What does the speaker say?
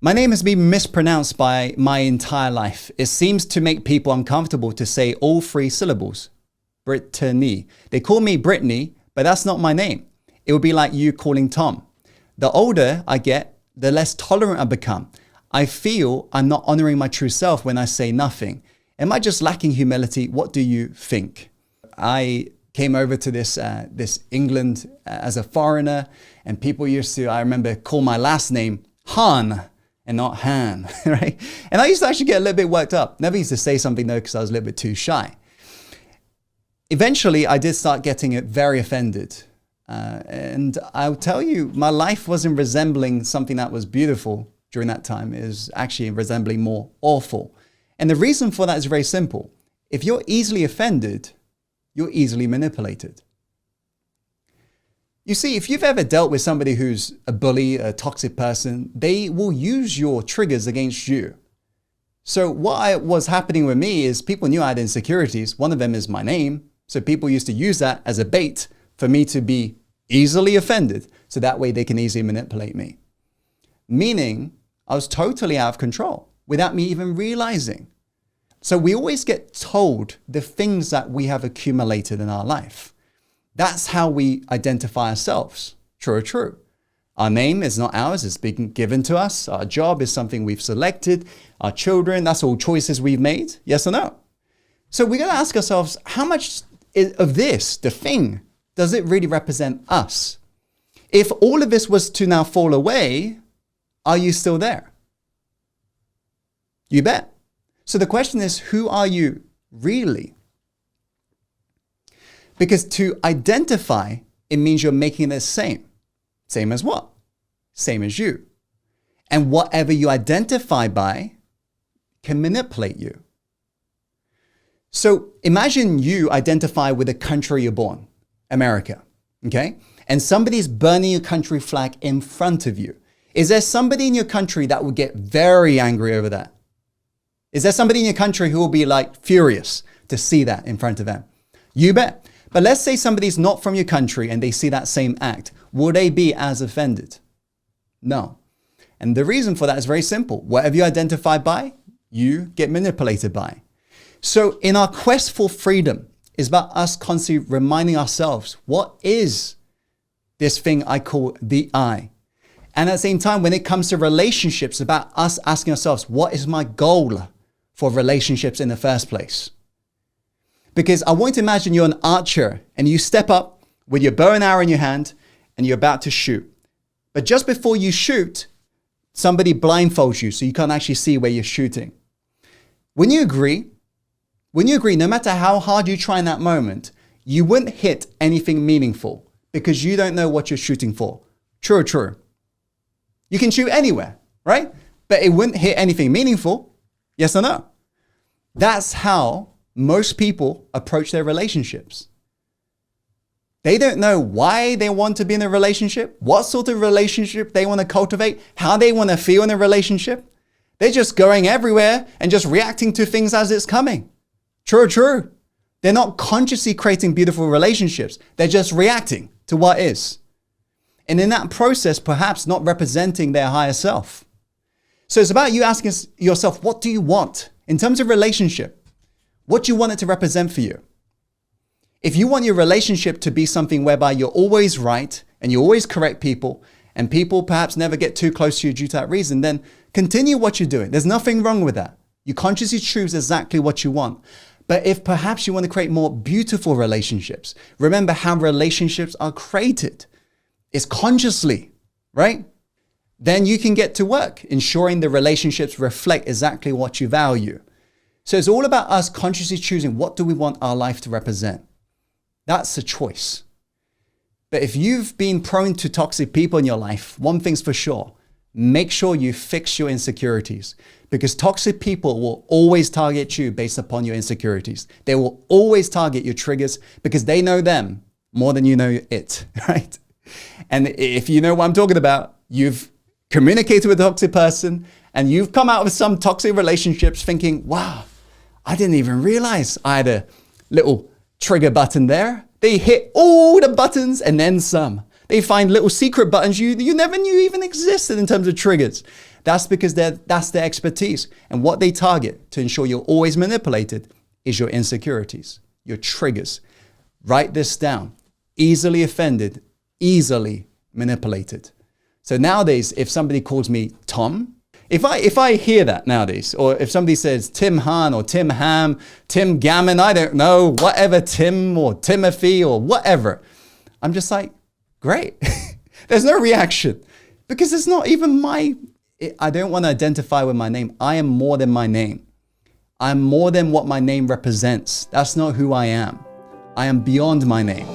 My name has been mispronounced by my entire life. It seems to make people uncomfortable to say all three syllables. Brittany. They call me Brittany, but that's not my name. It would be like you calling Tom. The older I get, the less tolerant I become. I feel I'm not honoring my true self when I say nothing. Am I just lacking humility? What do you think? I came over to this England as a foreigner, and people used to, I remember, call my last name Han and not Han, right? And I used to actually get a little bit worked up. Never used to say something though, because I was a little bit too shy. Eventually, I did start getting very offended. And I'll tell you, my life wasn't resembling something that was beautiful during that time. It was actually resembling more awful. And the reason for that is very simple. If you're easily offended, you're easily manipulated. You see, if you've ever dealt with somebody who's a bully, a toxic person, they will use your triggers against you. So what was happening with me is people knew I had insecurities. One of them is my name. So people used to use that as a bait for me to be easily offended. So that way they can easily manipulate me. Meaning I was totally out of control without me even realizing. So we always get told the things that we have accumulated in our life. That's how we identify ourselves. True or true. Our name is not ours, it's been given to us. Our job is something we've selected. Our children, that's all choices we've made. Yes or no? So we got to ask ourselves, how much of this, the thing, does it really represent us? If all of this was to now fall away, are you still there? You bet. So the question is, who are you really? Because to identify, it means you're making it the same. Same as what? Same as you. And whatever you identify by can manipulate you. So imagine you identify with the country you're born, America, okay? And somebody's burning your country flag in front of you. Is there somebody in your country that would get very angry over that? Is there somebody in your country who will be like furious to see that in front of them? You bet. But let's say somebody's not from your country and they see that same act. Will they be as offended? No. And the reason for that is very simple. Whatever you identify by, you get manipulated by. So in our quest for freedom, it's about us constantly reminding ourselves, what is this thing I call the I? And at the same time, when it comes to relationships, about us asking ourselves, what is my goal for relationships in the first place? Because I want to imagine you're an archer and you step up with your bow and arrow in your hand and you're about to shoot. But just before you shoot, somebody blindfolds you so you can't actually see where you're shooting. When you agree, no matter how hard you try in that moment, you wouldn't hit anything meaningful because you don't know what you're shooting for. True or true? You can shoot anywhere, right? But it wouldn't hit anything meaningful. Yes or no? That's how most people approach their relationships. They don't know why they want to be in a relationship, what sort of relationship they want to cultivate, how they want to feel in a relationship. They're just going everywhere and just reacting to things as it's coming. True or true? They're not consciously creating beautiful relationships. They're just reacting to what is. And in that process, perhaps not representing their higher self. So it's about you asking yourself, what do you want in terms of relationship? What do you want it to represent for you? If you want your relationship to be something whereby you're always right and you always correct people and people perhaps never get too close to you due to that reason, then continue what you're doing. There's nothing wrong with that. You consciously choose exactly what you want. But if perhaps you want to create more beautiful relationships, remember how relationships are created. It's consciously, right? Then you can get to work ensuring the relationships reflect exactly what you value. So it's all about us consciously choosing what do we want our life to represent. That's a choice. But if you've been prone to toxic people in your life, one thing's for sure, make sure you fix your insecurities because toxic people will always target you based upon your insecurities. They will always target your triggers because they know them more than you know it, right? And if you know what I'm talking about, you've communicated with a toxic person and you've come out of some toxic relationships thinking, wow, I didn't even realize I had a little trigger button there. They hit all the buttons and then some. They find little secret buttons you never knew even existed in terms of triggers. That's because that's their expertise. And what they target to ensure you're always manipulated is your insecurities, your triggers. Write this down. Easily offended, easily manipulated. So nowadays, if somebody calls me Tom, if I hear that nowadays, or if somebody says Tim Han or Tim Ham, Tim Gammon, I don't know, whatever, Tim or Timothy or whatever, I'm just like, great. There's no reaction because it's not even I don't want to identify with my name. I am more than my name. I'm more than what my name represents. That's not who I am. I am beyond my name.